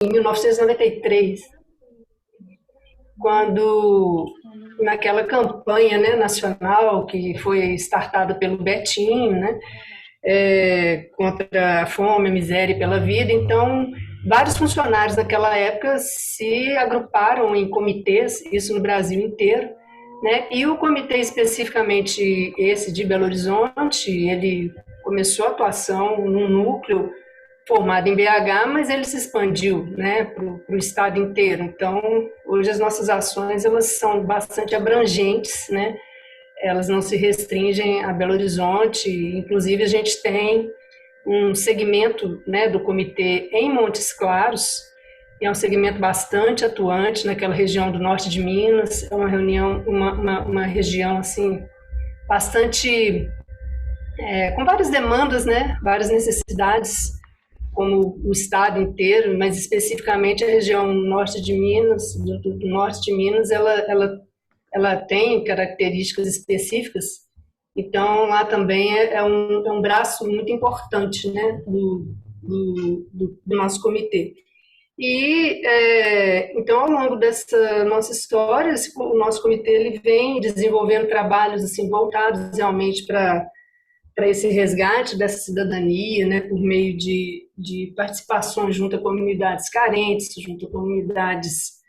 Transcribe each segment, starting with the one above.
em 1993, quando naquela campanha, né, nacional que foi startada pelo Betinho, né, contra a fome, a miséria e pela vida. Então, vários funcionários naquela época se agruparam em comitês, isso no Brasil inteiro, né? E o comitê especificamente esse de Belo Horizonte, ele começou a atuação num núcleo formado em BH, mas ele se expandiu, né, para o estado inteiro. Então, hoje as nossas ações elas são bastante abrangentes, né? Elas não se restringem a Belo Horizonte. Inclusive, a gente tem um segmento, né, do comitê em Montes Claros, e é um segmento bastante atuante naquela região do norte de Minas. É uma reunião, uma região assim bastante com várias demandas, né, várias necessidades, como o estado inteiro, mas especificamente a região norte de Minas, do norte de Minas, ela tem características específicas. Então, lá também é um braço muito importante, né, do nosso comitê. E, então, ao longo dessa nossa história, o nosso comitê ele vem desenvolvendo trabalhos assim, voltados realmente para esse resgate dessa cidadania, né, por meio de participações junto a comunidades carentes, junto a comunidades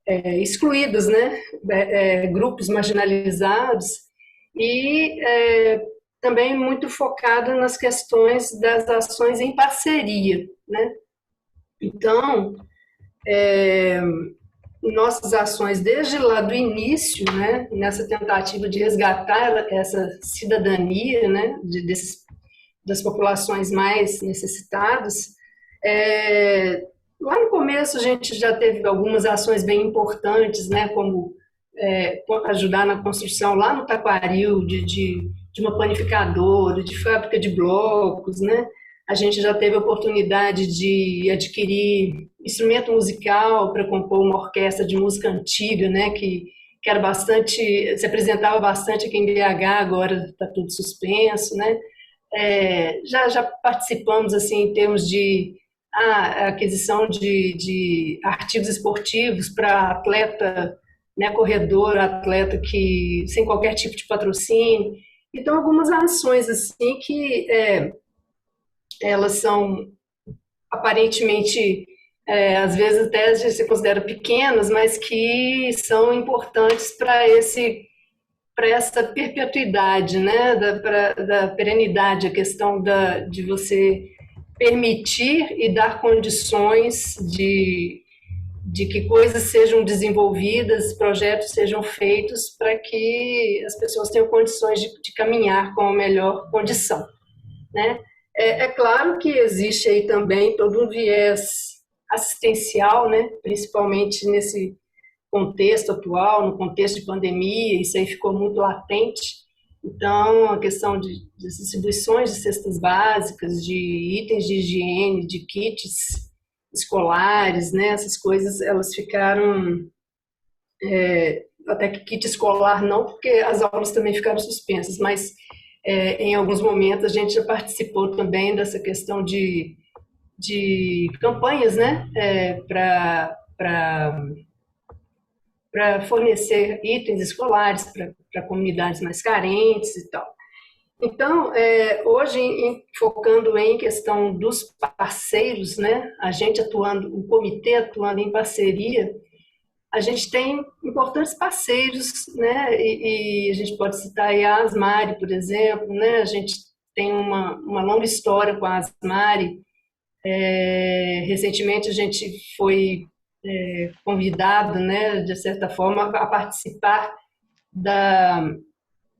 excluídas, né, grupos marginalizados, e também muito focada nas questões das ações em parceria, né? Então, nossas ações desde lá do início, né, nessa tentativa de resgatar essa cidadania, né, das populações mais necessitadas, lá no começo a gente já teve algumas ações bem importantes, né, como ajudar na construção lá no Taquaril de uma panificadora, de fábrica de blocos, né? A gente já teve a oportunidade de adquirir instrumento musical para compor uma orquestra de música antiga, né? Que era bastante, se apresentava bastante aqui em BH, agora está tudo suspenso, né? Já participamos assim em termos de aquisição de artigos esportivos para atleta, né, corredor, atleta que sem qualquer tipo de patrocínio. Então, algumas ações assim que elas são aparentemente, às vezes até se considera pequenas, mas que são importantes para essa perpetuidade, né, da perenidade, a questão de você permitir e dar condições de que coisas sejam desenvolvidas, projetos sejam feitos para que as pessoas tenham condições de caminhar com a melhor condição, né? Claro que existe aí também todo um viés assistencial, né? Principalmente nesse contexto atual, no contexto de pandemia, isso aí ficou muito latente. Então, a questão de distribuições de cestas básicas, de itens de higiene, de kits escolares, né? Essas coisas, elas ficaram, até que kit escolar não, porque as aulas também ficaram suspensas, mas em alguns momentos a gente já participou também dessa questão de campanhas, né? Para fornecer itens escolares para comunidades mais carentes e tal. Então, hoje, focando em questão dos parceiros, né, a gente atuando, o comitê atuando em parceria, a gente tem importantes parceiros, né, e a gente pode citar aí a Asmari, por exemplo, né, a gente tem uma longa história com a Asmari. Recentemente a gente foi convidado, né, de certa forma, a participar da,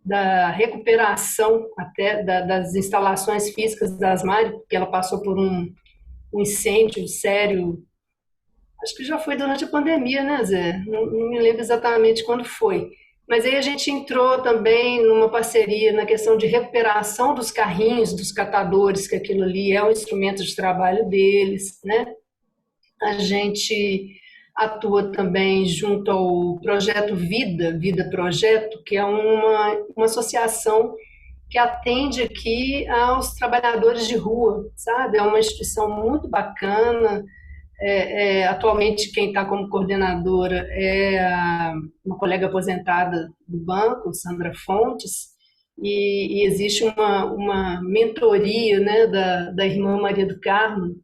da recuperação até das instalações físicas da Asmari, porque ela passou por um incêndio sério, acho que já foi durante a pandemia, né, Zé? Não me lembro exatamente quando foi. Mas aí a gente entrou também numa parceria na questão de recuperação dos carrinhos, dos catadores, que aquilo ali é um instrumento de trabalho deles, né? A gente atua também junto ao projeto Vida, Vida Projeto, que é uma associação que atende aqui aos trabalhadores de rua, sabe? É uma instituição muito bacana, Atualmente, quem está como coordenadora é uma colega aposentada do banco, Sandra Fontes, e existe uma mentoria, né, da irmã Maria do Carmo,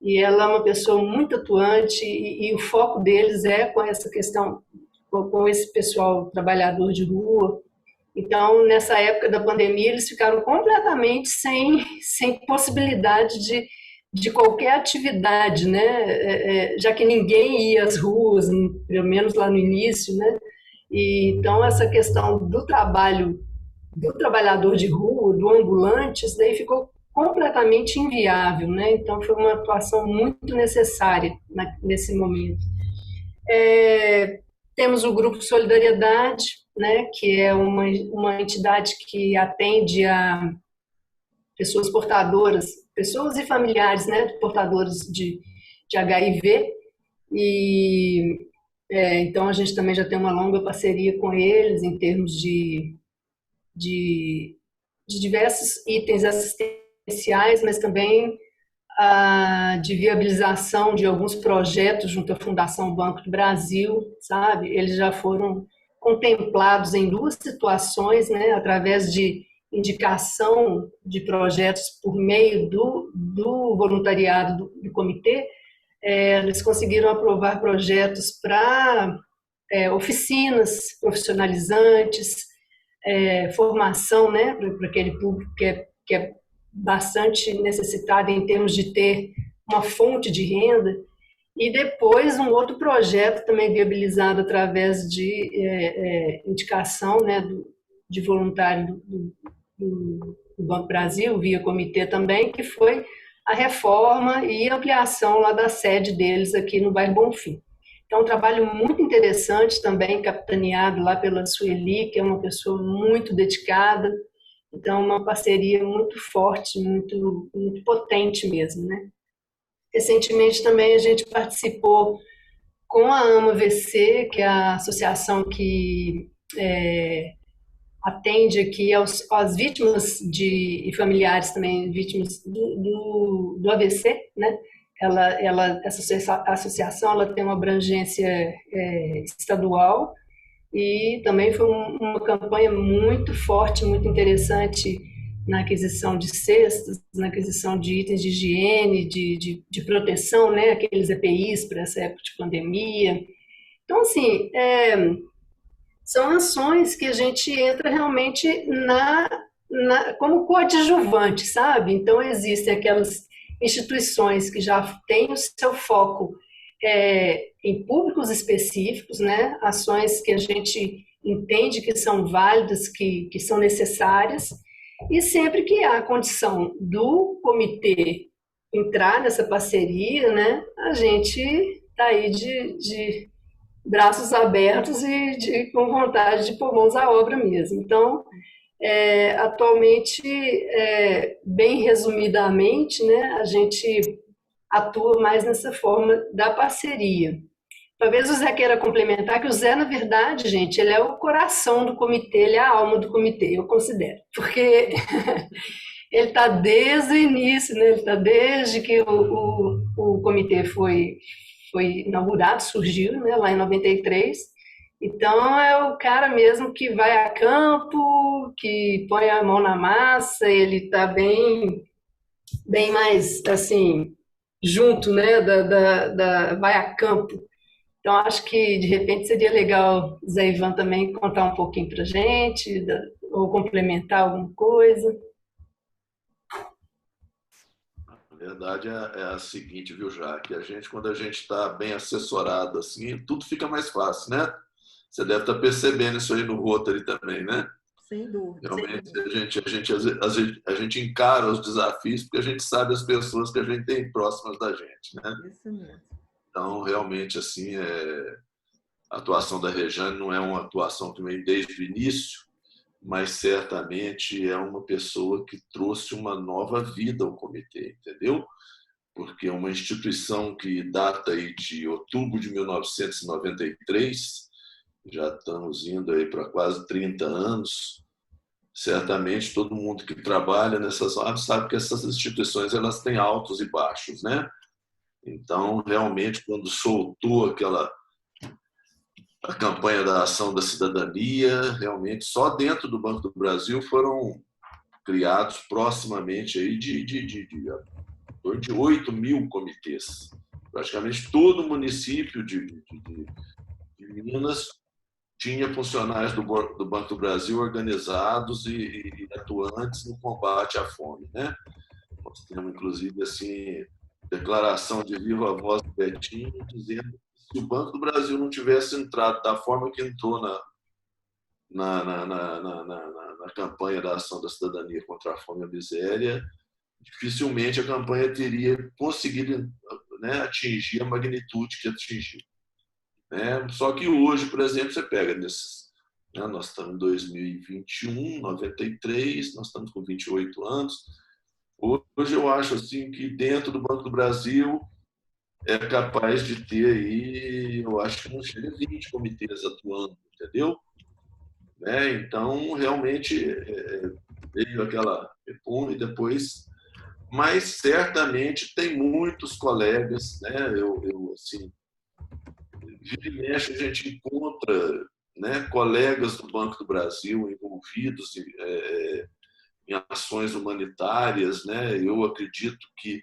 e ela é uma pessoa muito atuante, e o foco deles é com essa questão, com esse pessoal trabalhador de rua. Então, nessa época da pandemia, eles ficaram completamente sem possibilidade de qualquer atividade, né? Já que ninguém ia às ruas, pelo menos lá no início, né? E, então, essa questão do trabalho do trabalhador de rua, do ambulante, isso daí ficou completamente inviável, né? Então, foi uma atuação muito necessária nesse momento. Temos o Grupo Solidariedade, né, que é uma entidade que atende a pessoas portadoras, pessoas e familiares, né, portadores de HIV, e então a gente também já tem uma longa parceria com eles em termos de, de diversos itens assistenciais, mas também de viabilização de alguns projetos junto à Fundação Banco do Brasil, sabe? Eles já foram contemplados em duas situações, né, através de indicação de projetos por meio do voluntariado do comitê. Eles conseguiram aprovar projetos para oficinas profissionalizantes, formação, né, para aquele público que é bastante necessitado em termos de ter uma fonte de renda, e depois um outro projeto também viabilizado através de indicação, né, de voluntário do Banco Brasil, via comitê também, que foi a reforma e ampliação lá da sede deles aqui no bairro Bonfim. Então, um trabalho muito interessante também, capitaneado lá pela Sueli, que é uma pessoa muito dedicada. Então, uma parceria muito forte, muito potente mesmo, né? Recentemente também a gente participou com a AMA-VC, que é a associação que atende aqui às vítimas e familiares também, vítimas do AVC, né? Essa associação ela tem uma abrangência estadual, e também foi uma campanha muito forte, muito interessante na aquisição de cestas, na aquisição de itens de higiene, de proteção, né? Aqueles EPIs para essa época de pandemia. Então, assim, são ações que a gente entra realmente como coadjuvante, sabe? Então, existem aquelas instituições que já têm o seu foco em públicos específicos, né? Ações que a gente entende que são válidas, que são necessárias, e sempre que há condição do comitê entrar nessa parceria, né? A gente está aí de braços abertos e com vontade de pôr mãos à obra mesmo. Então, atualmente, bem resumidamente, né, a gente atua mais nessa forma da parceria. Talvez o Zé queira complementar, que o Zé, na verdade, gente, ele é o coração do comitê, ele é a alma do comitê, eu considero. Porque ele está desde o início, né? Ele está desde que o comitê foi inaugurado, surgiu, né, lá em 93. Então, é o cara mesmo que vai a campo, que põe a mão na massa, ele está bem mais, assim, junto, né, vai a campo. Então, acho que, de repente, seria legal o Zé Ivan também contar um pouquinho para a gente, ou complementar alguma coisa. A verdade é a seguinte, viu, Jaque? Quando a gente está bem assessorado assim, tudo fica mais fácil, né? Você deve estar percebendo isso aí no Rotary também, né? Sem dúvida. Realmente, a gente encara os desafios porque a gente sabe as pessoas que a gente tem próximas da gente, né? Isso mesmo. Então, realmente, assim, a atuação da Rejane não é uma atuação que vem desde o início, mas certamente é uma pessoa que trouxe uma nova vida ao comitê, entendeu? Porque é uma instituição que data aí de outubro de 1993, já estamos indo aí para quase 30 anos. Certamente todo mundo que trabalha nessas áreas sabe que essas instituições elas têm altos e baixos, né? Então, realmente, quando soltou a campanha da ação da cidadania, realmente só dentro do Banco do Brasil foram criados proximamente aí de 8 mil comitês. Praticamente todo município de Minas tinha funcionários do Banco do Brasil organizados e atuantes no combate à fome, né? Nós temos, inclusive, assim, declaração de viva voz do Betinho, dizendo que se o Banco do Brasil não tivesse entrado da forma que entrou na campanha da ação da cidadania contra a fome e a miséria, dificilmente a campanha teria conseguido, né, atingir a magnitude que atingiu. Né? Só que hoje, por exemplo, você pega nesses. Né, nós estamos em 2021, 93, nós estamos com 28 anos. Hoje eu acho assim que dentro do Banco do Brasil é capaz de ter aí, eu acho que não chega a 20 comitês atuando, entendeu? Né? Então, realmente, veio aquela e depois, mas certamente tem muitos colegas, né? Assim, vira e mexe a gente encontra, né, colegas do Banco do Brasil envolvidos em ações humanitárias, né? Eu acredito que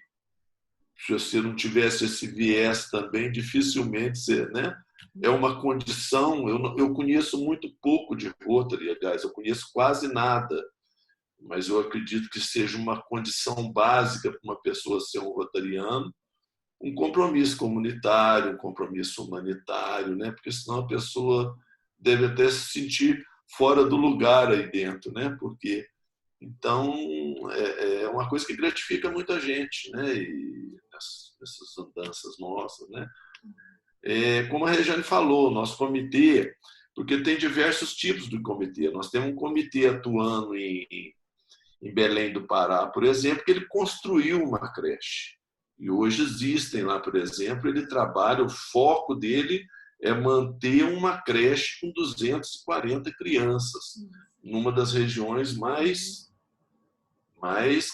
se você não tivesse esse viés também, dificilmente você, né? É uma condição. Eu conheço muito pouco de Rotary, aliás, eu conheço quase nada, mas eu acredito que seja uma condição básica para uma pessoa ser um rotariano, um compromisso comunitário, um compromisso humanitário, né? Porque senão a pessoa deve até se sentir fora do lugar aí dentro, né? Porque então é uma coisa que gratifica muita gente, né? E essas andanças nossas, né? Como a Regiane falou, nosso comitê, porque tem diversos tipos de comitê. Nós temos um comitê atuando em Belém do Pará, por exemplo, que ele construiu uma creche. E hoje existem lá, por exemplo, ele trabalha, o foco dele é manter uma creche com 240 crianças, numa das regiões mais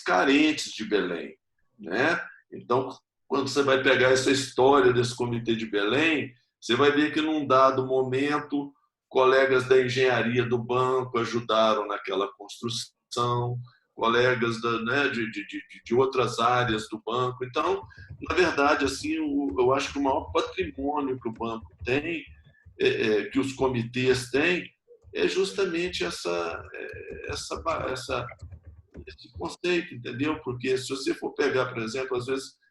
carentes de Belém, né? Então, quando você vai pegar essa história desse comitê de Belém, você vai ver que num dado momento colegas da engenharia do banco ajudaram naquela construção, colegas né, de outras áreas do banco. Então, na verdade, assim, eu acho que o maior patrimônio que o banco tem, que os comitês têm, é justamente esse conceito, entendeu? Porque se você for pegar, por exemplo, às vezes,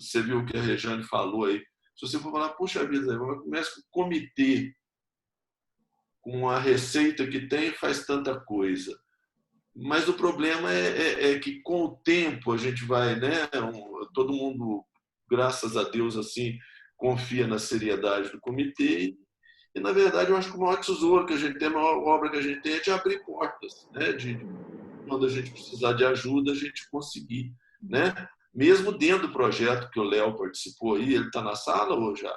você viu o que a Regiane falou aí, se você for falar, puxa vida, começa com o comitê, com a receita que tem, faz tanta coisa. Mas o problema é que com o tempo a gente vai, né? Todo mundo, graças a Deus, assim, confia na seriedade do comitê e na verdade, eu acho que o maior tesouro que a gente tem, a maior obra que a gente tem é de abrir portas, né? Quando a gente precisar de ajuda, a gente conseguir, né? Mesmo dentro do projeto que o Léo participou aí, ele está na sala ou já?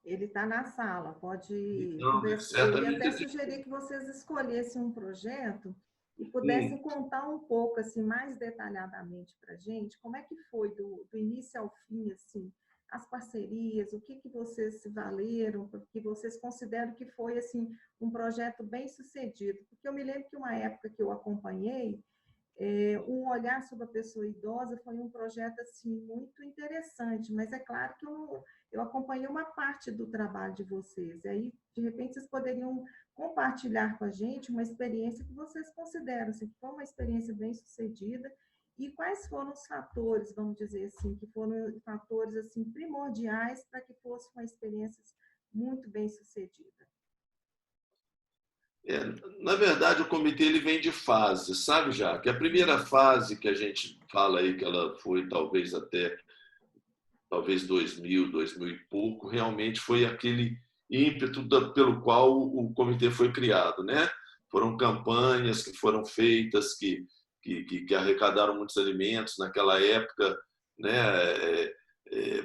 Ele está na sala, pode então, conversar. Eu ia até sugerir que vocês escolhessem um projeto e pudessem contar um pouco, assim, mais detalhadamente para a gente, como é que foi do início ao fim, assim, as parcerias, o que vocês se valeram, que vocês consideram que foi, assim, um projeto bem sucedido. Porque eu me lembro que uma época que eu acompanhei, um olhar sobre a pessoa idosa foi um projeto assim muito interessante, mas é claro que eu acompanhei uma parte do trabalho de vocês, e aí de repente vocês poderiam compartilhar com a gente uma experiência que vocês consideram assim, que foi uma experiência bem sucedida e quais foram os fatores, vamos dizer assim, que foram fatores assim primordiais para que fosse uma experiência muito bem sucedida. Na verdade, o comitê ele vem de fases, sabe, já? Que a primeira fase que a gente fala aí, que ela foi talvez até 2000 e pouco, realmente foi aquele ímpeto pelo qual o comitê foi criado, né? Foram campanhas que foram feitas, que arrecadaram muitos alimentos naquela época, né?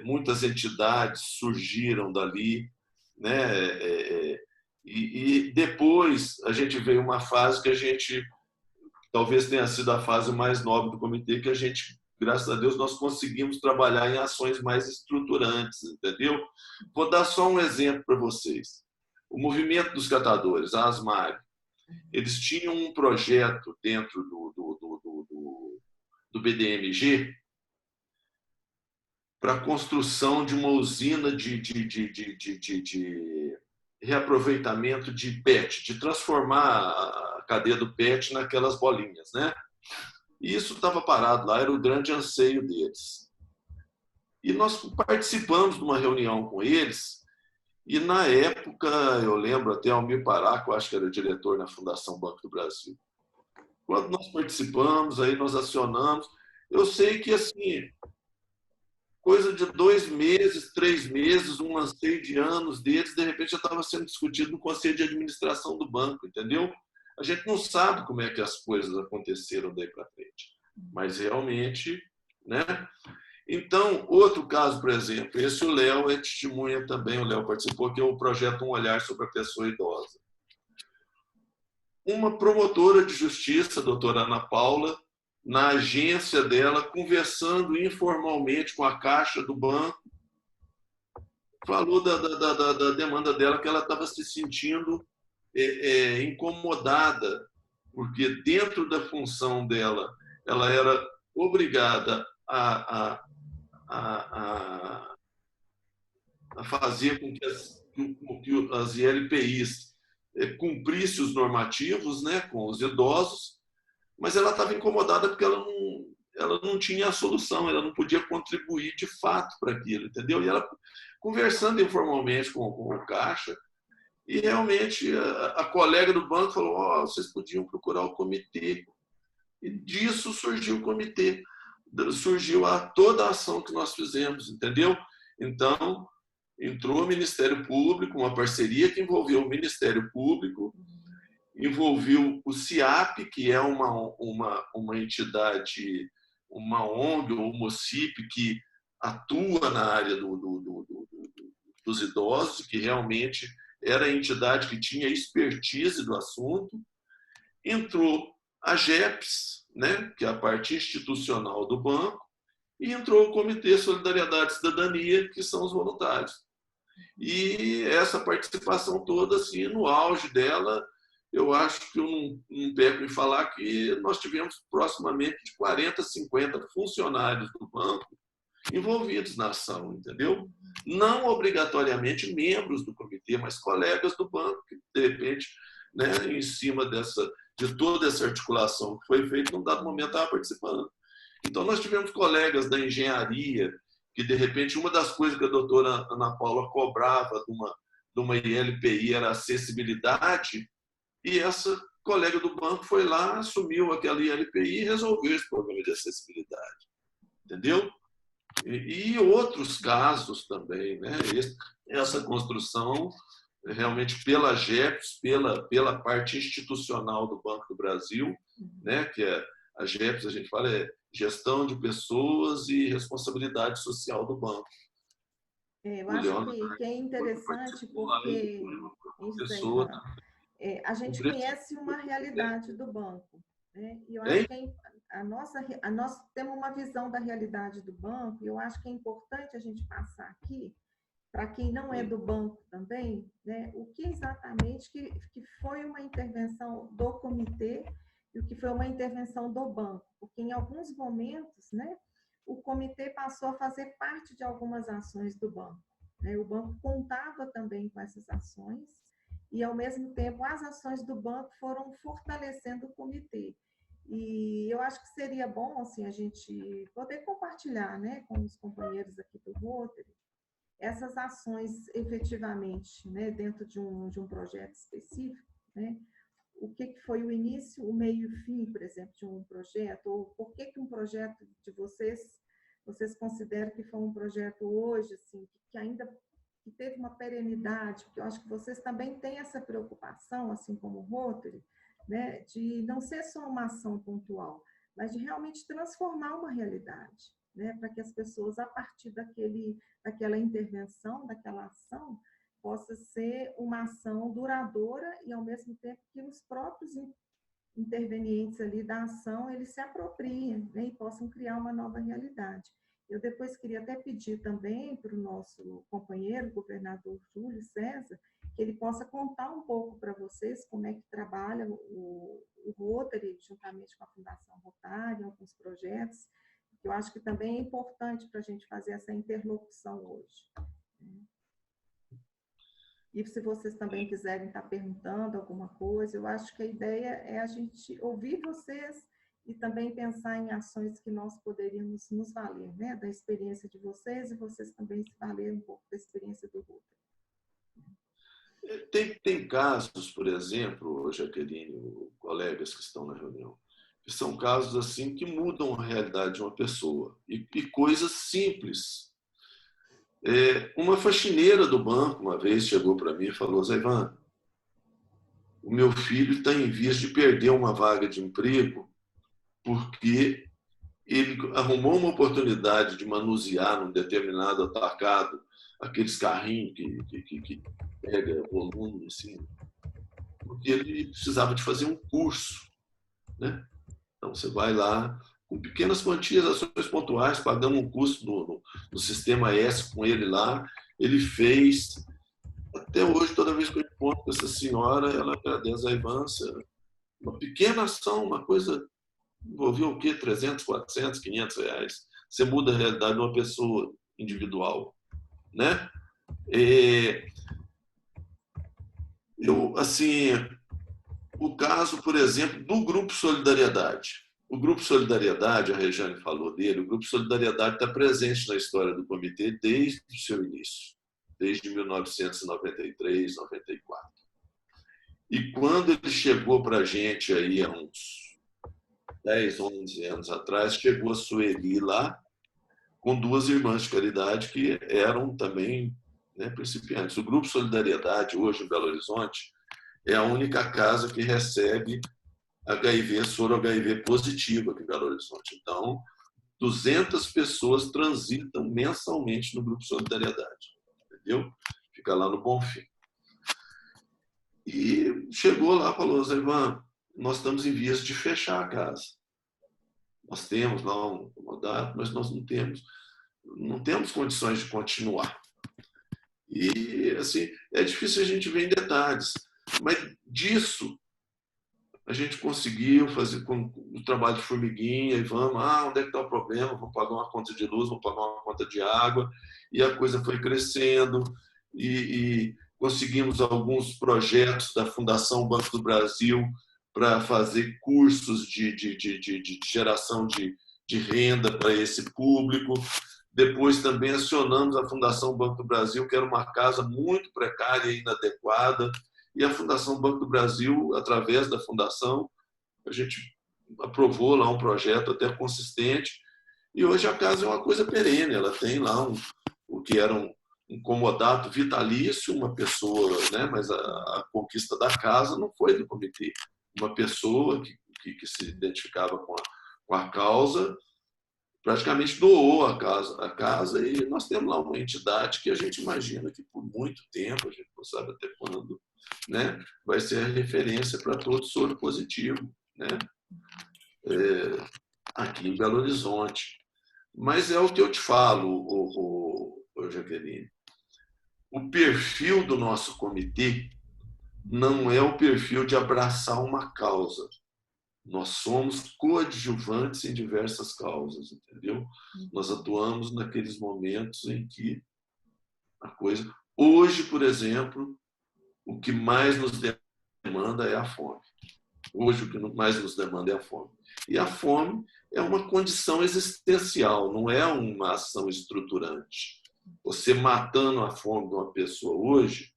Muitas entidades surgiram dali, né? E depois a gente veio uma fase que a gente talvez tenha sido a fase mais nobre do comitê, que a gente graças a Deus, nós conseguimos trabalhar em ações mais estruturantes, entendeu? Vou dar só um exemplo para vocês. O movimento dos catadores, a ASMAR, eles tinham um projeto dentro do BDMG para a construção de uma usina de reaproveitamento de PET, de transformar a cadeia do PET naquelas bolinhas, né? E isso estava parado lá, era o grande anseio deles. E nós participamos de uma reunião com eles, e na época, eu lembro até Almir Paraco, acho que era o diretor na Fundação Banco do Brasil. Quando nós participamos, aí nós acionamos, eu sei que assim, coisa de 2 meses, 3 meses, um anseio de anos deles, de repente já estava sendo discutido no Conselho de Administração do banco, entendeu? A gente não sabe como é que as coisas aconteceram daí para frente, mas realmente, né? Então, outro caso, por exemplo, esse o Léo é testemunha também, o Léo participou, que é o projeto Um Olhar sobre a Pessoa Idosa. Uma promotora de justiça, a doutora Ana Paula, na agência dela, conversando informalmente com a caixa do banco, falou da demanda dela, que ela estava se sentindo incomodada, porque dentro da função dela, ela era obrigada a fazer com que as ILPIs cumprissem os normativos, né, com os idosos, mas ela estava incomodada porque ela não tinha a solução, ela não podia contribuir de fato para aquilo, entendeu? E ela, conversando informalmente com o caixa, e realmente a colega do banco falou, oh, vocês podiam procurar o comitê. E disso surgiu o comitê, surgiu toda a ação que nós fizemos, entendeu? Então, entrou o Ministério Público, uma parceria que envolveu o Ministério Público, envolveu o CIAP, que é uma entidade, uma ONG ou uma OCIP que atua na área dos idosos, que realmente era a entidade que tinha expertise do assunto. Entrou a GEPS, né, que é a parte institucional do banco, e entrou o Comitê Solidariedade e Cidadania, que são os voluntários. E essa participação toda, assim, no auge dela, eu acho que eu não peco em falar que nós tivemos proximamente de 40, 50 funcionários do banco envolvidos na ação, entendeu? Não obrigatoriamente membros do comitê, mas colegas do banco que, de repente, né, em cima de toda essa articulação que foi feita, num dado momento estava participando. Então, nós tivemos colegas da engenharia, que, de repente, uma das coisas que a doutora Ana Paula cobrava de uma ILPI era a acessibilidade, e essa colega do banco foi lá, assumiu aquela ILPI e resolveu esse problema de acessibilidade. Entendeu? E outros casos também, né? Essa construção, realmente, pela GEPS, pela parte institucional do Banco do Brasil, né? Que é a GEPS, a gente fala, é Gestão de Pessoas e Responsabilidade Social do Banco. Eu acho que é interessante porque a gente conhece uma realidade do banco, né? E eu acho que nós temos uma visão da realidade do banco, e eu acho que é importante a gente passar aqui, para quem não é do banco também, né, o que exatamente que foi uma intervenção do comitê e o que foi uma intervenção do banco, porque em alguns momentos, né, o comitê passou a fazer parte de algumas ações do banco, né? O banco contava também com essas ações e, ao mesmo tempo, as ações do banco foram fortalecendo o comitê. E eu acho que seria bom assim, a gente poder compartilhar, né, com os companheiros aqui do Rotary essas ações efetivamente, né, dentro de um projeto específico, né? O que foi o início, o meio e o fim, por exemplo, de um projeto, ou por que um projeto de vocês consideram que foi um projeto hoje, assim, que ainda que teve uma perenidade, porque eu acho que vocês também têm essa preocupação, assim como o Rotary, né, de não ser só uma ação pontual, mas de realmente transformar uma realidade, né, para que as pessoas, a partir daquela intervenção, daquela ação, possa ser uma ação duradoura e, ao mesmo tempo, que os próprios intervenientes ali da ação, eles se apropriem, né, e possam criar uma nova realidade. Eu depois queria até pedir também para o nosso companheiro, o governador Júlio César, que ele possa contar um pouco para vocês como é que trabalha o Rotary, juntamente com a Fundação Rotária, alguns projetos, que eu acho que também é importante para a gente fazer essa interlocução hoje. E se vocês também quiserem estar perguntando alguma coisa, eu acho que a ideia é a gente ouvir vocês e também pensar em ações que nós poderíamos nos valer, né? Da experiência de vocês e vocês também se valerem um pouco da experiência do Rotary. Tem casos, por exemplo, Jaqueline, colegas que estão na reunião, que são casos assim que mudam a realidade de uma pessoa. E coisas simples. Uma faxineira do banco, uma vez, chegou para mim e falou: Zé Ivan, o meu filho está em vias de perder uma vaga de emprego porque ele arrumou uma oportunidade de manusear num determinado atacado aqueles carrinhos que pega volume, assim, porque ele precisava de fazer um curso, né? Então, você vai lá, com pequenas quantias, ações pontuais, pagando um curso no Sistema S com ele lá. Ele fez. Até hoje, toda vez que eu encontro com essa senhora, ela agradece a Ivância. Uma pequena ação, uma coisa, envolveu o quê? 300, 400, 500 reais. Você muda a realidade de uma pessoa individual, né? Assim, o caso, por exemplo, do Grupo Solidariedade. O Grupo Solidariedade, a Rejane falou dele, o Grupo Solidariedade está presente na história do comitê desde o seu início, desde 1993, 94. E quando ele chegou para a gente aí há uns 10, 11 anos atrás, chegou a Sueli lá, com 2 irmãs de caridade que eram também, né, principiantes. O Grupo Solidariedade, hoje em Belo Horizonte, é a única casa que recebe HIV, soro HIV positivo aqui em Belo Horizonte. Então, 200 pessoas transitam mensalmente no Grupo Solidariedade, entendeu? Fica lá no Bonfim. E chegou lá e falou: Zé Ivan, nós estamos em vias de fechar a casa. Nós temos lá uma data, mas nós não temos condições de continuar. E, assim, é difícil a gente ver em detalhes, mas disso a gente conseguiu fazer com o trabalho de formiguinha e vamos, onde é que está o problema? Vamos pagar uma conta de luz, vamos pagar uma conta de água, e a coisa foi crescendo e conseguimos alguns projetos da Fundação Banco do Brasil para fazer cursos de geração de renda para esse público. Depois também acionamos a Fundação Banco do Brasil, que era uma casa muito precária e inadequada, e a Fundação Banco do Brasil, através da fundação, a gente aprovou lá um projeto até consistente, e hoje a casa é uma coisa perene. Ela tem lá o que era um comodato vitalício, uma pessoa, né? Mas a conquista da casa não foi do comitê. Uma pessoa que se identificava com a causa praticamente doou a casa, e nós temos lá uma entidade que a gente imagina que por muito tempo, a gente não sabe até quando, né, vai ser a referência para todo soro positivo, né, aqui em Belo Horizonte. Mas é o que eu te falo, Jaqueline. O perfil do nosso comitê não é o perfil de abraçar uma causa. Nós somos coadjuvantes em diversas causas, entendeu? Nós atuamos naqueles momentos em que a coisa... Hoje, por exemplo, o que mais nos demanda é a fome. Hoje, o que mais nos demanda é a fome. E a fome é uma condição existencial, não é uma ação estruturante. Você matando a fome de uma pessoa hoje,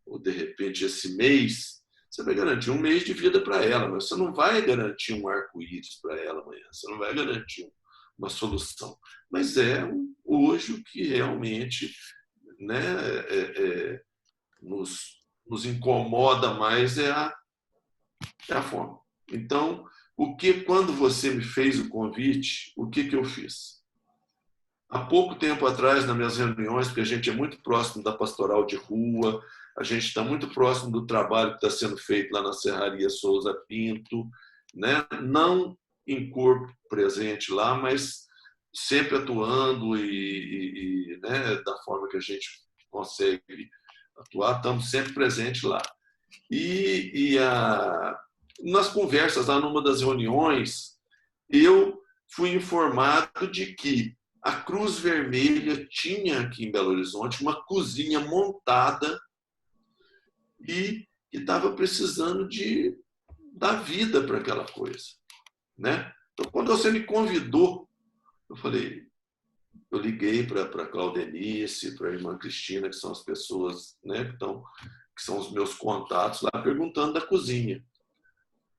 ou de repente esse mês, você vai garantir um mês de vida para ela, mas você não vai garantir um arco-íris para ela amanhã, você não vai garantir uma solução. Mas hoje o que realmente, né, nos incomoda mais é a fome. Então, quando você me fez o convite, o que eu fiz? Há pouco tempo atrás, nas minhas reuniões, porque a gente é muito próximo da pastoral de rua, a gente está muito próximo do trabalho que está sendo feito lá na Serraria Souza Pinto, né? Não em corpo presente lá, mas sempre atuando né, da forma que a gente consegue atuar, estamos sempre presentes lá. Nas conversas, lá numa das reuniões, eu fui informado de que a Cruz Vermelha tinha aqui em Belo Horizonte uma cozinha montada e estava precisando de dar vida para aquela coisa, né? Então, quando você me convidou, eu liguei para a Claudenice, para a irmã Cristina, que são as pessoas, né, que são os meus contatos lá, perguntando da cozinha.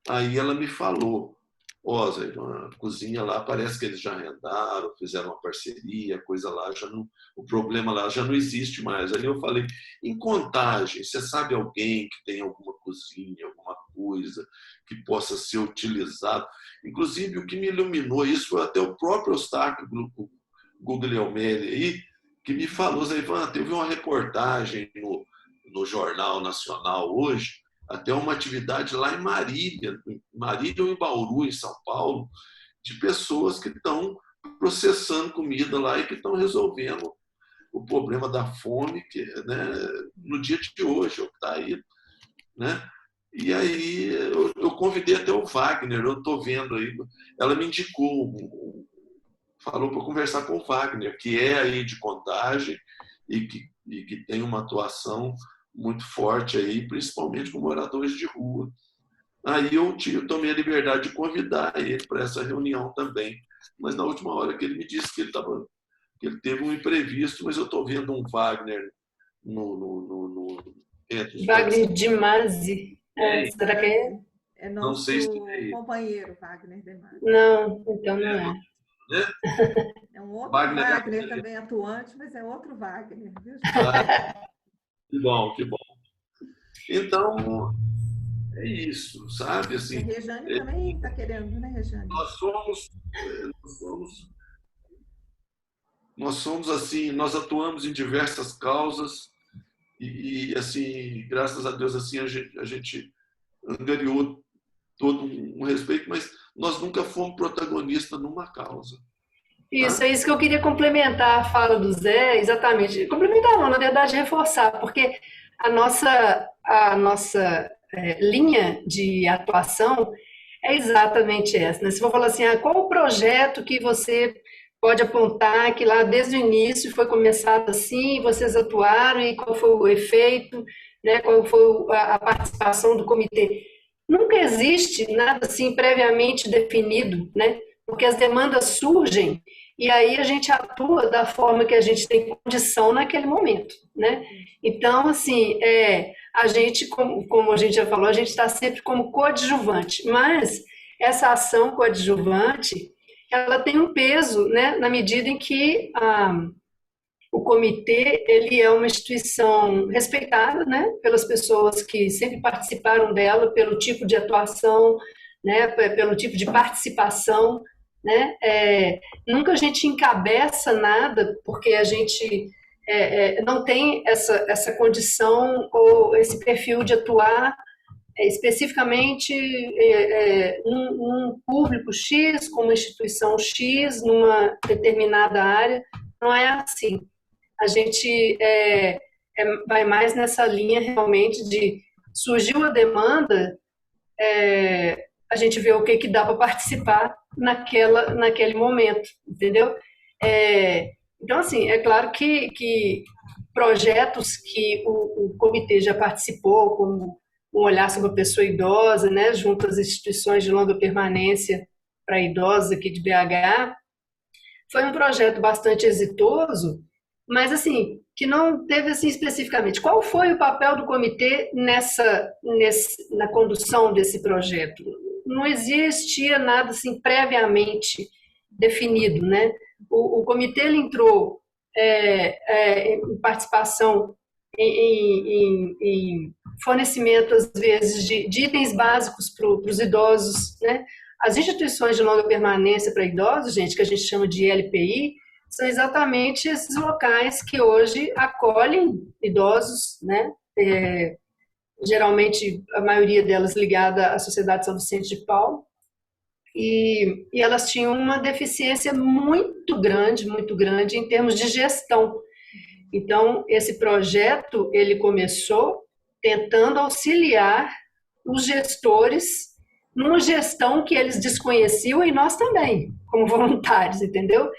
Aí ela me falou: ó, Zé, a cozinha lá, parece que eles já arrendaram, fizeram uma parceria, coisa lá, já não, o problema lá já não existe mais. Aí eu falei: em Contagem, você sabe alguém que tem alguma cozinha, alguma coisa que possa ser utilizado? Inclusive, o que me iluminou isso foi até o próprio Eustáquio Guglielmelli aí, que me falou: Zé Ivan, teve uma reportagem no Jornal Nacional hoje, até uma atividade lá em Marília ou em Bauru, em São Paulo, de pessoas que estão processando comida lá e que estão resolvendo o problema da fome, que, né, no dia de hoje, o que está aí, né? E aí eu convidei até o Wagner, eu estou vendo aí, ela me indicou, falou para conversar com o Wagner, que é aí de Contagem e que tem uma atuação muito forte aí, principalmente com moradores de rua. Aí eu tomei a liberdade de convidar ele para essa reunião também. Mas na última hora que ele me disse que ele teve um imprevisto, mas eu estou vendo um Wagner entre os Wagner de Masi. Será que é? É nosso não sei se é companheiro, Wagner de Masi. Não, então não é. Né? É um outro Wagner também atuante, mas é outro Wagner. Viu? Que bom, que bom. Então, é isso, sabe? Assim, a Rejane também está querendo, né, Rejane? Nós somos assim, nós atuamos em diversas causas e assim, graças a Deus, assim, a gente angariou todo um respeito, mas nós nunca fomos protagonistas numa causa. Isso, é isso que eu queria complementar a fala do Zé, exatamente. Complementar não, na verdade, reforçar, porque a nossa linha de atuação é exatamente essa, né? Se for falar assim, qual o projeto que você pode apontar que lá desde o início foi começado assim, vocês atuaram e qual foi o efeito, né? Qual foi a participação do comitê? Nunca existe nada assim previamente definido, né? Porque as demandas surgem e aí a gente atua da forma que a gente tem condição naquele momento, né? Então, assim, a gente, como a gente já falou, a gente está sempre como coadjuvante, mas essa ação coadjuvante, ela tem um peso, né, na medida em que o comitê ele é uma instituição respeitada, né, pelas pessoas que sempre participaram dela, pelo tipo de atuação, né, pelo tipo de participação, né? Nunca a gente encabeça nada porque a gente não tem essa condição ou esse perfil de atuar especificamente num público X, com uma instituição X, numa determinada área. Não é assim. A gente vai mais nessa linha realmente de surgiu a demanda, a gente vê o que dá para participar naquele momento, entendeu? Então, assim, é claro que projetos que o comitê já participou, como um olhar sobre a pessoa idosa, né, junto às instituições de longa permanência para idosos aqui de BH, foi um projeto bastante exitoso, mas assim, que não teve assim especificamente. Qual foi o papel do comitê na condução desse projeto? Não existia nada assim previamente definido, né? O comitê ele entrou em participação em fornecimento, às vezes, de itens básicos para os idosos, né? As instituições de longa permanência para idosos, gente, que a gente chama de LPI, são exatamente esses locais que hoje acolhem idosos, né? Geralmente, a maioria delas ligada à Sociedade São Vicente de Paulo, e elas tinham uma deficiência muito grande em termos de gestão. Então, esse projeto, ele começou tentando auxiliar os gestores numa gestão que eles desconheciam e nós também, como voluntários, entendeu?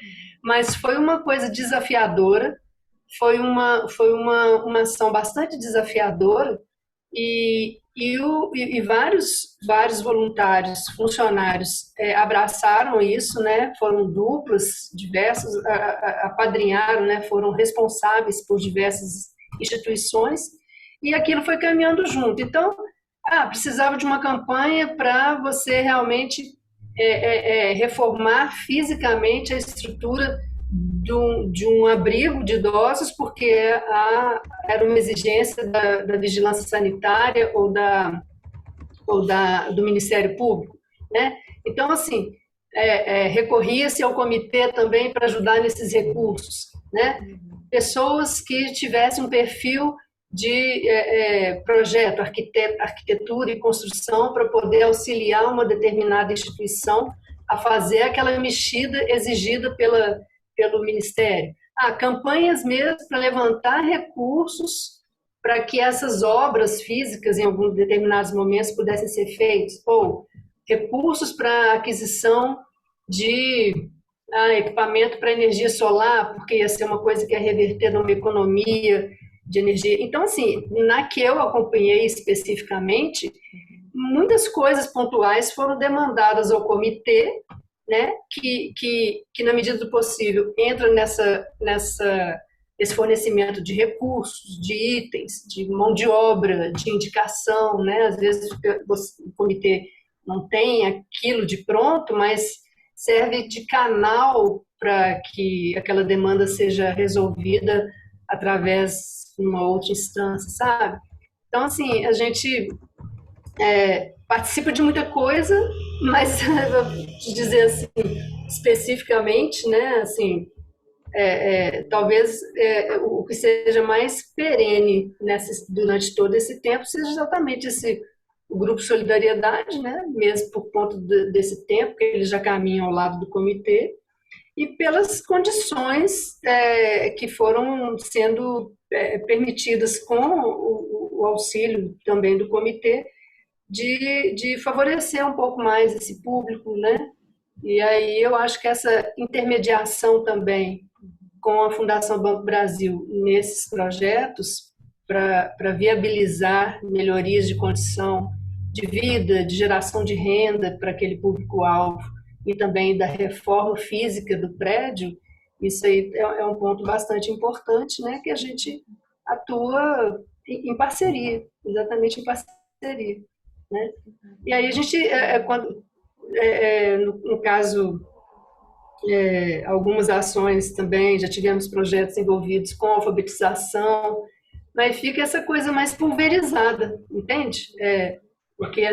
Mas foi uma coisa desafiadora, foi uma ação bastante desafiadora e vários voluntários, funcionários abraçaram isso, né? Foram duplas, diversos apadrinharam, né? Foram responsáveis por diversas instituições e aquilo foi caminhando junto. Então, precisava de uma campanha para você realmente reformar fisicamente a estrutura de um abrigo de idosos, porque era uma exigência da vigilância sanitária do Ministério Público, né? Então, assim, recorria-se ao comitê também para ajudar nesses recursos, né? Pessoas que tivessem um perfil de projeto, arquitetura e construção para poder auxiliar uma determinada instituição a fazer aquela mexida exigida pelo Ministério. Campanhas mesmo para levantar recursos para que essas obras físicas, em alguns determinados momentos, pudessem ser feitas, ou recursos para aquisição de equipamento para energia solar, porque ia ser uma coisa que ia reverter numa economia de energia. Então, assim, na que eu acompanhei especificamente, muitas coisas pontuais foram demandadas ao comitê, né, que na medida do possível entra esse fornecimento de recursos, de itens, de mão de obra, de indicação, né? Às vezes o comitê não tem aquilo de pronto, mas serve de canal para que aquela demanda seja resolvida através de uma outra instância, sabe? Então, assim, a gente participa de muita coisa, mas vou te dizer assim, especificamente, né, assim, talvez o que seja mais perene durante todo esse tempo seja exatamente o Grupo Solidariedade, né, mesmo por conta desse tempo que eles já caminham ao lado do comitê, e pelas condições que foram sendo permitidas com o auxílio também do comitê, de favorecer um pouco mais esse público, né? E aí eu acho que essa intermediação também com a Fundação Banco Brasil nesses projetos para viabilizar melhorias de condição de vida, de geração de renda para aquele público-alvo e também da reforma física do prédio, isso aí é um ponto bastante importante, né? Que a gente atua em parceria, exatamente em parceria. Né? E aí a gente, no caso, algumas ações também, já tivemos projetos envolvidos com alfabetização, mas fica essa coisa mais pulverizada, entende? Porque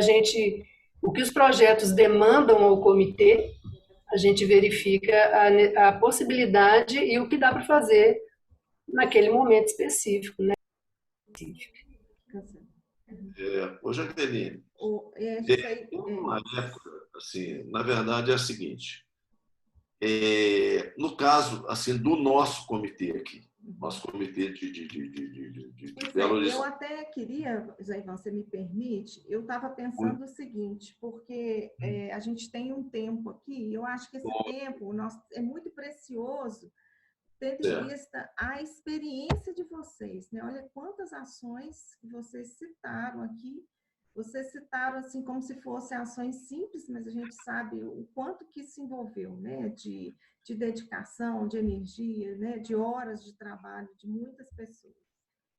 o que os projetos demandam ao comitê, a gente verifica a possibilidade e o que dá para fazer naquele momento específico, né? Ô, Jaqueline, uma época, assim, na verdade é a seguinte, no caso assim, do nosso comitê aqui, nosso comitê de Belo Horizonte. Eu até queria, Zé Ivan, você me permite, eu estava pensando o seguinte, porque a gente tem um tempo aqui, eu acho que esse tempo é muito precioso, tendo em vista a experiência de vocês, né? Olha quantas ações que vocês citaram aqui. Vocês citaram assim como se fossem ações simples, mas a gente sabe o quanto que se envolveu, né? De dedicação, de energia, né? De horas de trabalho de muitas pessoas.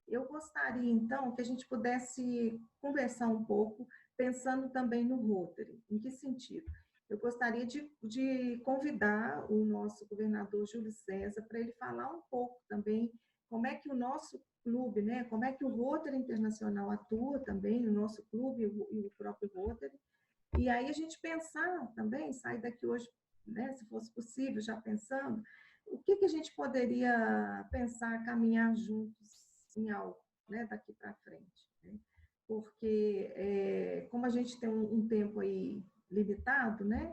Eu gostaria, então, que a gente pudesse conversar um pouco, pensando também no Rotary. Em que sentido? Eu gostaria de convidar o nosso governador Júlio César para ele falar um pouco também como é que o nosso clube, né, como é que o Rotary Internacional atua também, o nosso clube e o próprio Rotary. E aí a gente pensar também, sair daqui hoje, né, se fosse possível, já pensando, o que a gente poderia pensar, caminhar juntos em algo, né, daqui para frente. Né? Porque, como a gente tem um tempo aí limitado, né?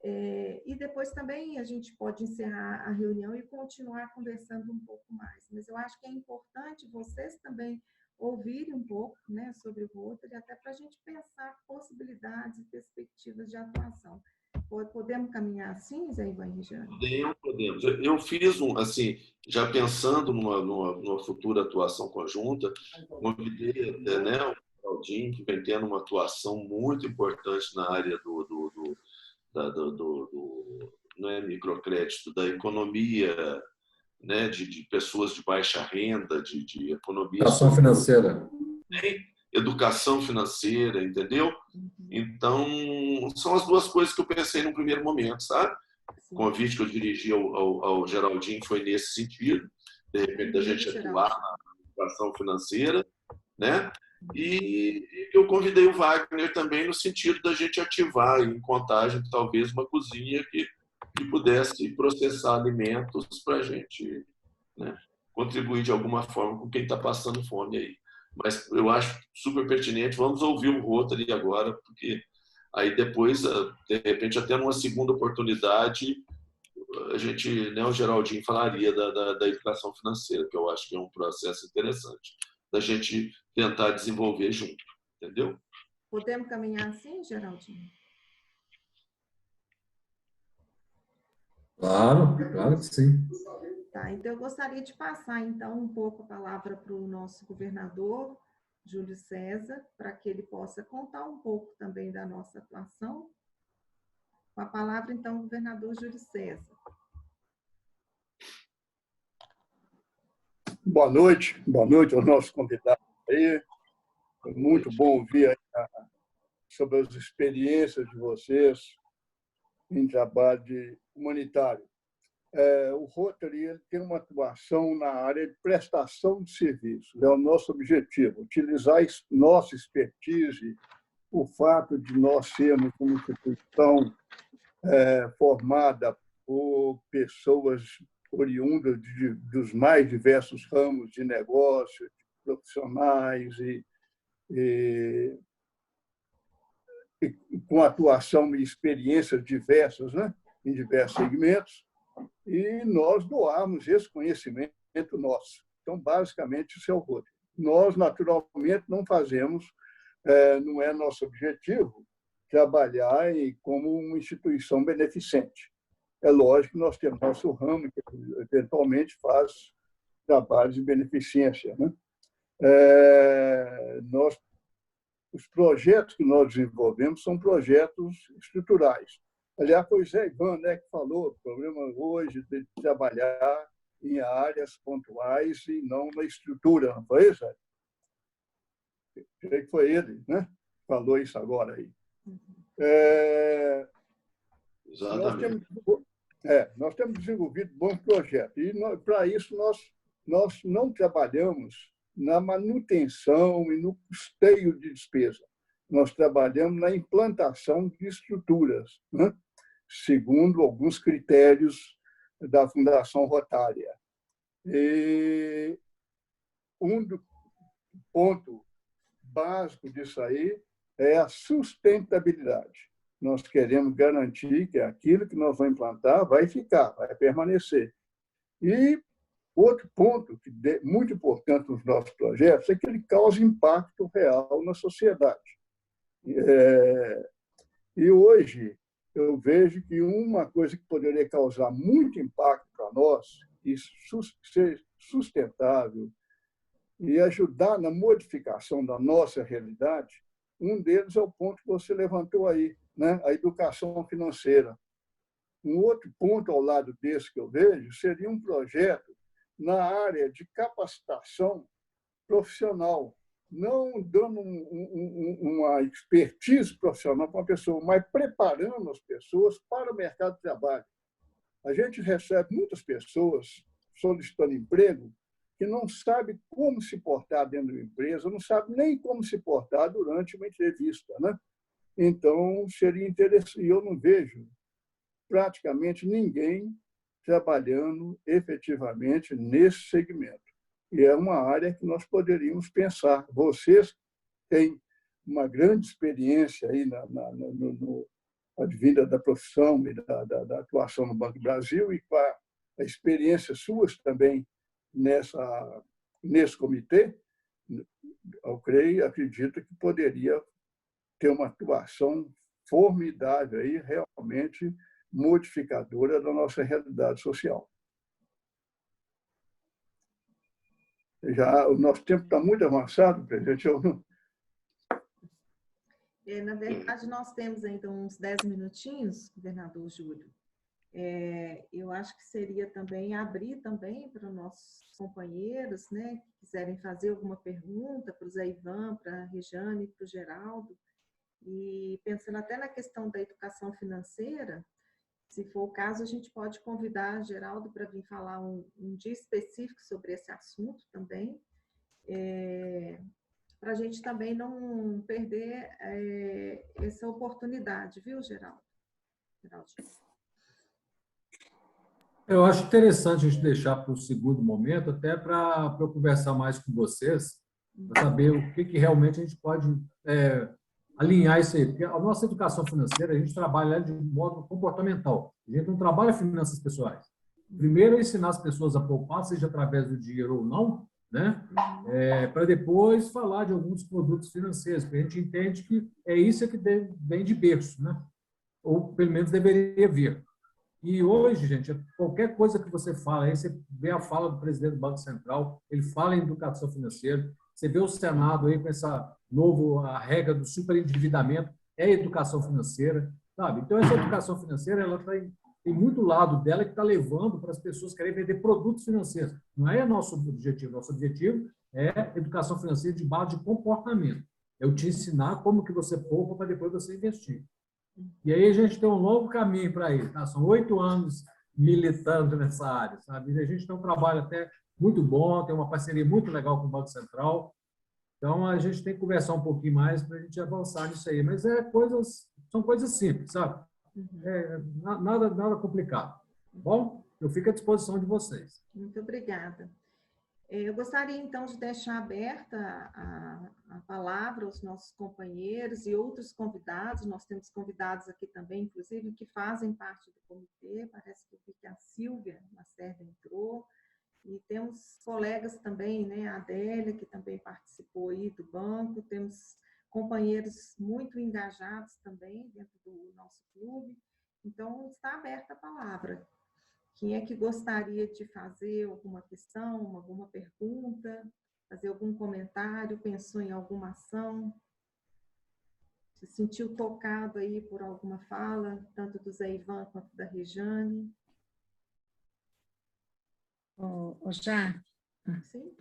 E depois também a gente pode encerrar a reunião e continuar conversando um pouco mais. Mas eu acho que é importante vocês também ouvirem um pouco, né, sobre o Rotary, até para a gente pensar possibilidades e perspectivas de atuação. Podemos caminhar assim, Zé Ivan e Regiane? Podemos. Eu fiz assim, já pensando numa futura atuação conjunta, convidei, né, o Claudinho, que vem tendo uma atuação muito importante na área não é microcrédito, da economia, né, de pessoas de baixa renda, de economia Educação financeira. Educação financeira, entendeu? Então, são as duas coisas que eu pensei no primeiro momento, sabe? O convite que eu dirigi ao Geraldinho foi nesse sentido, de repente, da gente atuar na educação financeira, né? E eu convidei o Wagner também no sentido da gente ativar em Contagem, talvez, uma cozinha que pudesse processar alimentos para a gente, né, contribuir de alguma forma com quem está passando fome aí. Mas eu acho super pertinente. Vamos ouvir o Rotary agora, porque aí depois, de repente, até numa segunda oportunidade, a gente, né, o Geraldinho falaria da educação financeira, que eu acho que é um processo interessante da gente tentar desenvolver junto, entendeu? Podemos caminhar assim, Geraldinho? Claro, claro que sim. Tá, então eu gostaria de passar, então, um pouco a palavra para o nosso governador, Júlio César, para que ele possa contar um pouco também da nossa atuação. Com a palavra, então, o governador Júlio César. Boa noite aos nossos convidados aí. Foi muito bom ouvir aí sobre as experiências de vocês em trabalho humanitário. O Rotary ele tem uma atuação na área de prestação de serviços. É o nosso objetivo, utilizar nossa expertise, o fato de nós sermos uma instituição formada por pessoas oriundas dos mais diversos ramos de negócio, de profissionais e com atuação e experiências diversas, né, em diversos segmentos, e nós doamos esse conhecimento nosso. Então, basicamente, isso é o Rotary. Nós, naturalmente, não fazemos, não é nosso objetivo trabalhar como uma instituição beneficente. É lógico que nós temos nosso ramo, que eventualmente faz trabalhos de beneficência, né? Os projetos que nós desenvolvemos são projetos estruturais. Aliás, foi o Zé Ivan, né, que falou, o problema hoje de trabalhar em áreas pontuais e não na estrutura, não foi isso, Zé? Creio que foi ele, né? Falou isso agora aí. Exatamente. Nós temos desenvolvido bons projetos. E, para isso, nós não trabalhamos na manutenção e no custeio de despesa. Nós trabalhamos na implantação de estruturas, né, segundo alguns critérios da Fundação Rotária. E ponto básico disso aí é a sustentabilidade. Nós queremos garantir que aquilo que nós vamos implantar vai ficar, vai permanecer. E outro ponto que é muito importante nos nossos projetos é que ele causa impacto real na sociedade. E hoje eu vejo que uma coisa que poderia causar muito impacto para nós e ser sustentável e ajudar na modificação da nossa realidade, um deles é o ponto que você levantou aí, né? A educação financeira. Um outro ponto ao lado desse que eu vejo seria um projeto na área de capacitação profissional, não dando uma expertise profissional para uma pessoa, mas preparando as pessoas para o mercado de trabalho. A gente recebe muitas pessoas solicitando emprego que não sabe como se portar dentro da empresa, não sabe nem como se portar durante uma entrevista, né? Então, seria interessante. Eu não vejo praticamente ninguém trabalhando efetivamente nesse segmento. E é uma área que nós poderíamos pensar. Vocês têm uma grande experiência aí advinda da profissão e da atuação no Banco do Brasil e com a experiência suas também nesse comitê, eu creio, acredito que poderia ter uma atuação formidável aí, realmente modificadora da nossa realidade social. Já o nosso tempo está muito avançado, presidente. Na verdade, nós temos ainda uns 10 minutinhos, governador Júlio. Eu acho que seria também abrir também para nossos companheiros, né, que quiserem fazer alguma pergunta para o Zé Ivan, para a Rejane, para o Geraldo. E pensando até na questão da educação financeira, se for o caso, a gente pode convidar Geraldo para vir falar um dia específico sobre esse assunto também, para a gente também não perder essa oportunidade, viu, Geraldo? Eu acho interessante a gente deixar para o segundo momento, até para eu conversar mais com vocês, para saber o que realmente a gente pode alinhar isso aí. Porque a nossa educação financeira, a gente trabalha de modo comportamental. A gente não trabalha finanças pessoais. Primeiro, é ensinar as pessoas a poupar, seja através do dinheiro ou não, né? Para depois falar de alguns produtos financeiros, porque a gente entende que é isso que vem de berço, né? Ou pelo menos deveria vir. E hoje, gente, qualquer coisa que você fala, aí você vê a fala do presidente do Banco Central, ele fala em educação financeira, você vê o Senado aí com essa a regra do superendividamento, é educação financeira, sabe? Então, essa educação financeira, ela tem muito lado dela que está levando para as pessoas querem vender produtos financeiros. Não é nosso objetivo é educação financeira de base de comportamento. É eu te ensinar como que você poupa para depois você investir. E aí a gente tem um longo caminho para isso. Tá? São 8 anos militando nessa área, sabe? E a gente tem um trabalho até muito bom, tem uma parceria muito legal com o Banco Central. Então, a gente tem que conversar um pouquinho mais para a gente avançar nisso aí. Mas são coisas simples, sabe? Nada complicado. Bom, eu fico à disposição de vocês. Muito obrigada. Eu gostaria, então, de deixar aberta a palavra aos nossos companheiros e outros convidados. Nós temos convidados aqui também, inclusive, que fazem parte do comitê. Parece que a Silvia Lacerda entrou. E temos colegas também, né? A Adélia, que também participou aí do banco. Temos companheiros muito engajados também dentro do nosso clube. Então, está aberta a palavra. Quem é que gostaria de fazer alguma questão, alguma pergunta, fazer algum comentário, pensou em alguma ação, se sentiu tocado aí por alguma fala, tanto do Zé Ivan quanto da Rejane? Já? Sim?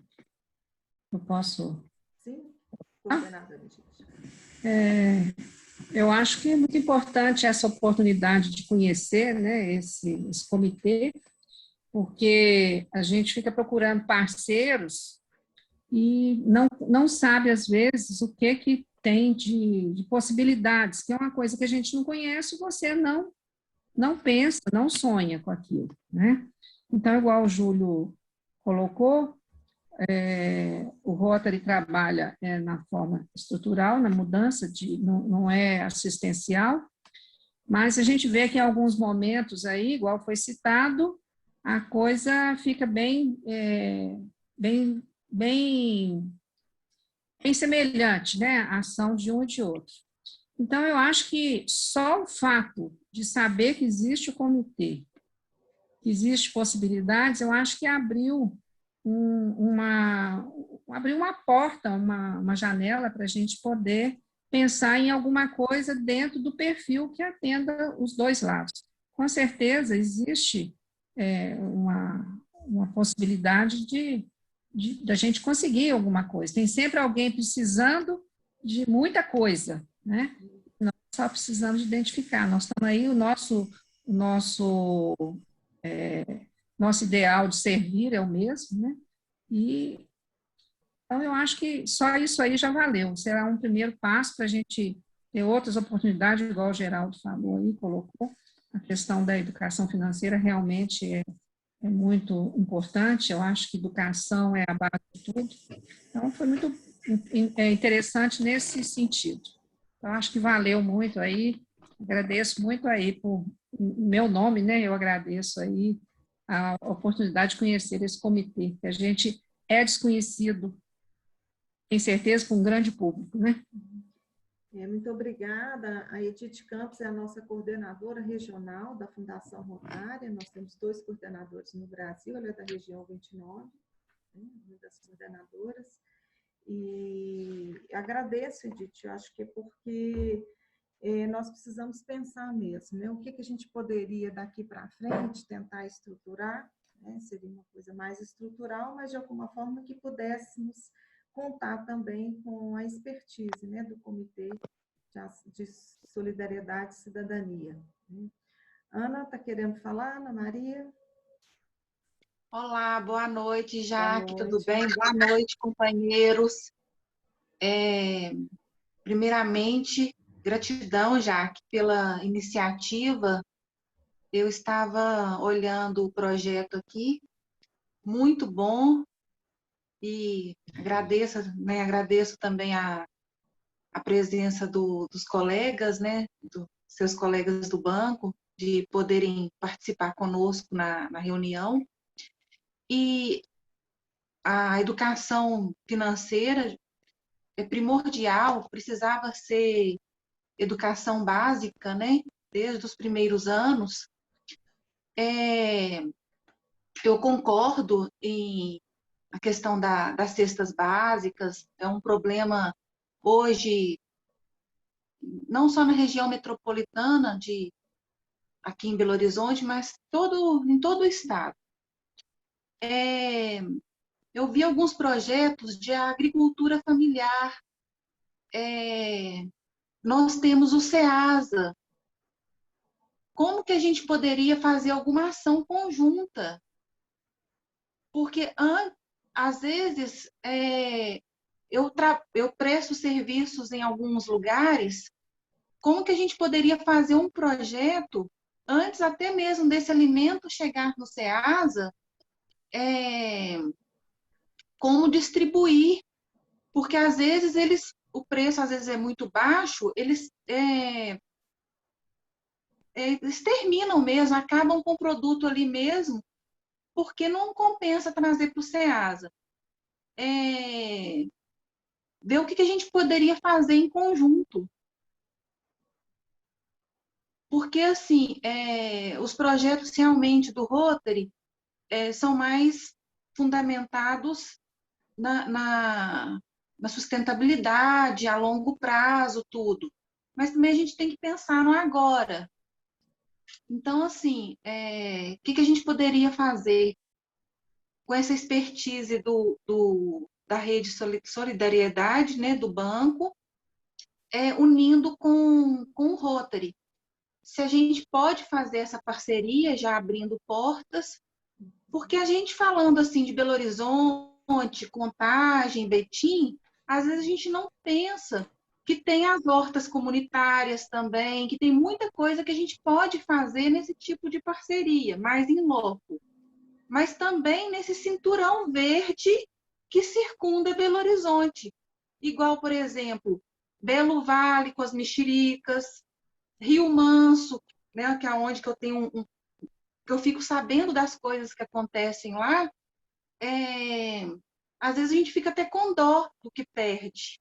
Eu posso? Sim? Coordenada, gente. Eu acho que é muito importante essa oportunidade de conhecer, né, esse comitê, porque a gente fica procurando parceiros e não sabe, às vezes, o que tem de possibilidades, que é uma coisa que a gente não conhece, você não pensa, não sonha com aquilo, né? Então, igual o Júlio colocou, o Rotary trabalha na forma estrutural, na mudança, não é assistencial, mas a gente vê que em alguns momentos aí, igual foi citado, a coisa fica bem semelhante, né, a ação de um e de outro. Então, eu acho que só o fato de saber que existe o comitê, que existe possibilidades, eu acho que abriu uma porta, uma janela para a gente poder pensar em alguma coisa dentro do perfil que atenda os dois lados. Com certeza existe uma possibilidade da gente conseguir alguma coisa. Tem sempre alguém precisando de muita coisa, né? Nós só precisamos identificar. Nós estamos aí, o nosso ideal de servir é o mesmo, né? Então, eu acho que só isso aí já valeu. Será um primeiro passo para a gente ter outras oportunidades, igual o Geraldo falou aí, colocou. A questão da educação financeira realmente é muito importante. Eu acho que educação é a base de tudo. Então, foi muito interessante nesse sentido. Eu acho que valeu muito aí. Agradeço muito aí por meu nome, né? Eu agradeço aí a oportunidade de conhecer esse comitê, que a gente é desconhecido, tem certeza, para um grande público, né? Muito obrigada. A Edith Campos é a nossa coordenadora regional da Fundação Rotária. Nós temos 2 coordenadores no Brasil, ela é da região 29, né, uma das coordenadoras. E agradeço, Edith, eu acho que é porque nós precisamos pensar mesmo, né? O que a gente poderia daqui para frente tentar estruturar, né? Seria uma coisa mais estrutural, mas de alguma forma que pudéssemos contar também com a expertise, né, do Comitê de Solidariedade e Cidadania. Ana, está querendo falar, Ana Maria? Olá, boa noite, Boa Jaque, tudo noite. bem? Boa noite, companheiros. Primeiramente, gratidão, Jaque, pela iniciativa. Eu estava olhando o projeto aqui, muito bom, e agradeço também a presença dos colegas, né, dos seus colegas do banco, de poderem participar conosco na reunião. E a educação financeira é primordial, precisava ser educação básica, né? Desde os primeiros anos. Eu concordo em a questão das cestas básicas, é um problema hoje, não só na região metropolitana, aqui em Belo Horizonte, mas em todo o estado. Eu vi alguns projetos de agricultura familiar. Nós temos o SEASA. Como que a gente poderia fazer alguma ação conjunta? Porque, às vezes, eu presto serviços em alguns lugares, como que a gente poderia fazer um projeto, antes até mesmo desse alimento chegar no SEASA, como distribuir? Porque, às vezes, o preço às vezes é muito baixo, eles terminam mesmo, acabam com o produto ali mesmo, porque não compensa trazer para o SEASA. Ver o que a gente poderia fazer em conjunto. Porque, assim, os projetos realmente do Rotary são mais fundamentados na sustentabilidade, a longo prazo, tudo. Mas também a gente tem que pensar no agora. Então, assim, o que a gente poderia fazer com essa expertise da rede Solidariedade, né, do banco, unindo com o Rotary? Se a gente pode fazer essa parceria, já abrindo portas, porque a gente falando assim de Belo Horizonte, Contagem, Betim, às vezes a gente não pensa que tem as hortas comunitárias também, que tem muita coisa que a gente pode fazer nesse tipo de parceria, mais em loco. Mas também nesse cinturão verde que circunda Belo Horizonte. Igual, por exemplo, Belo Vale com as mexericas, Rio Manso, né, que é onde que eu tenho que eu fico sabendo das coisas que acontecem lá. Às vezes a gente fica até com dó do que perde.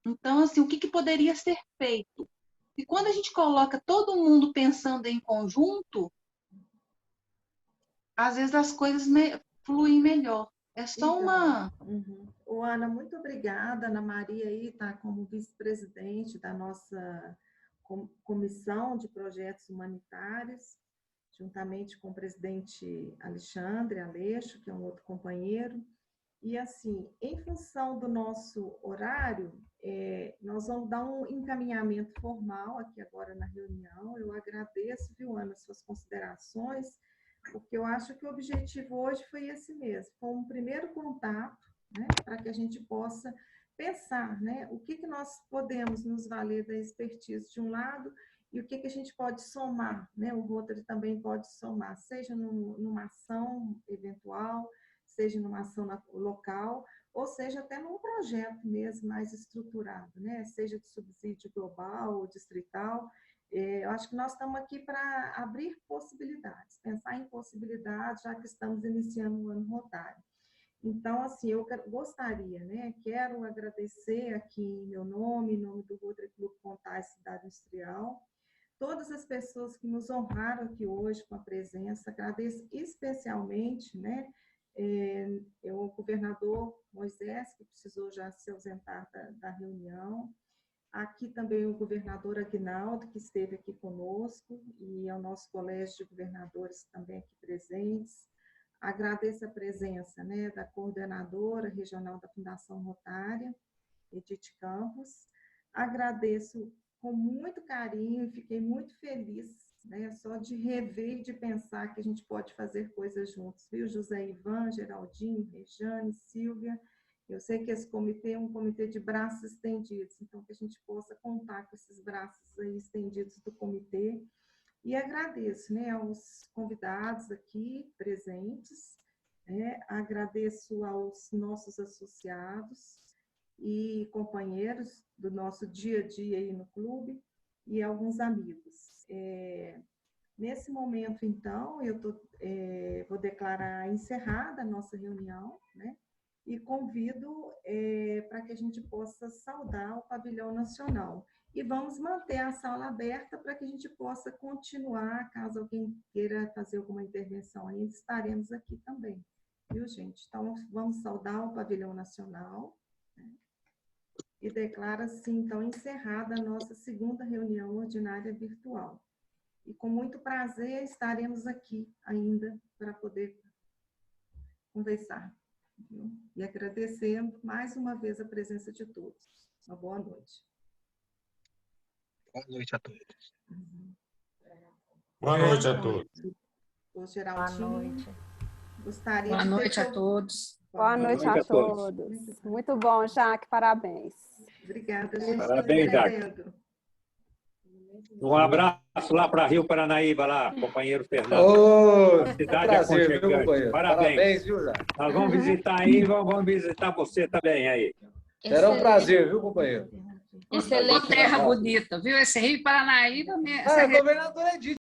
Então, assim, o que poderia ser feito? E quando a gente coloca todo mundo pensando em conjunto, às vezes as coisas fluem melhor. É só uma... Ana, muito obrigada. Ana Maria aí está como vice-presidente da nossa comissão de projetos humanitários, juntamente com o presidente Alexandre Aleixo, que é um outro companheiro. E, assim, em função do nosso horário, nós vamos dar um encaminhamento formal aqui agora na reunião. Eu agradeço, viu, Ana, suas considerações, porque eu acho que o objetivo hoje foi esse mesmo, foi um primeiro contato, né, para que a gente possa pensar, né, o que nós podemos nos valer da expertise de um lado e o que a gente pode somar, né, o Rotary também pode somar, seja numa ação eventual, seja numa ação local, ou seja, até num projeto mesmo mais estruturado, né? Seja de subsídio global ou distrital. Eu acho que nós estamos aqui para abrir possibilidades, pensar em possibilidades, já que estamos iniciando o ano rotário. Então, assim, eu gostaria, né? Quero agradecer aqui em meu nome, em nome do Rotary Clube Pontais Cidade Industrial, todas as pessoas que nos honraram aqui hoje com a presença. Agradeço especialmente, né? O governador Moisés, que precisou já se ausentar da reunião. Aqui também o governador Aguinaldo, que esteve aqui conosco, e ao nosso colégio de governadores também aqui presentes. Agradeço a presença, né, da coordenadora regional da Fundação Rotária, Edith Campos. Agradeço com muito carinho e fiquei muito feliz, né, só de rever e de pensar que a gente pode fazer coisas juntos, viu? José Ivan, Geraldinho, Rejane, Silvia. Eu sei que esse comitê é um comitê de braços estendidos, então que a gente possa contar com esses braços aí estendidos do comitê. E agradeço, né, aos convidados aqui presentes, né, agradeço aos nossos associados e companheiros do nosso dia a dia aí no clube e alguns amigos. Nesse momento, então, eu vou declarar encerrada a nossa reunião, né, e convido para que a gente possa saudar o Pavilhão Nacional. E vamos manter a sala aberta para que a gente possa continuar, caso alguém queira fazer alguma intervenção ainda, estaremos aqui também, viu, gente? Então, vamos saudar o Pavilhão Nacional, né? E declaro assim, então, encerrada a nossa segunda reunião ordinária virtual. E com muito prazer estaremos aqui ainda para poder conversar, viu? E agradecendo mais uma vez a presença de todos. Uma boa noite. Boa noite a todos. Boa noite a todos. O Geraldinho, boa noite. Gostaria Boa de noite a todos. Boa noite a todos. Muito bom, Jaque, parabéns. Obrigada, gente. Parabéns, Jaque. Um abraço lá para Rio Paranaíba, lá, companheiro Fernando. Cidade prazer, viu, aconchegante. Parabéns, viu, Jaque? Nós vamos visitar aí, vamos visitar você também aí. Será um prazer, viu, companheiro? Excelente terra bonita, viu? Esse Rio Paranaíba... Governador Edith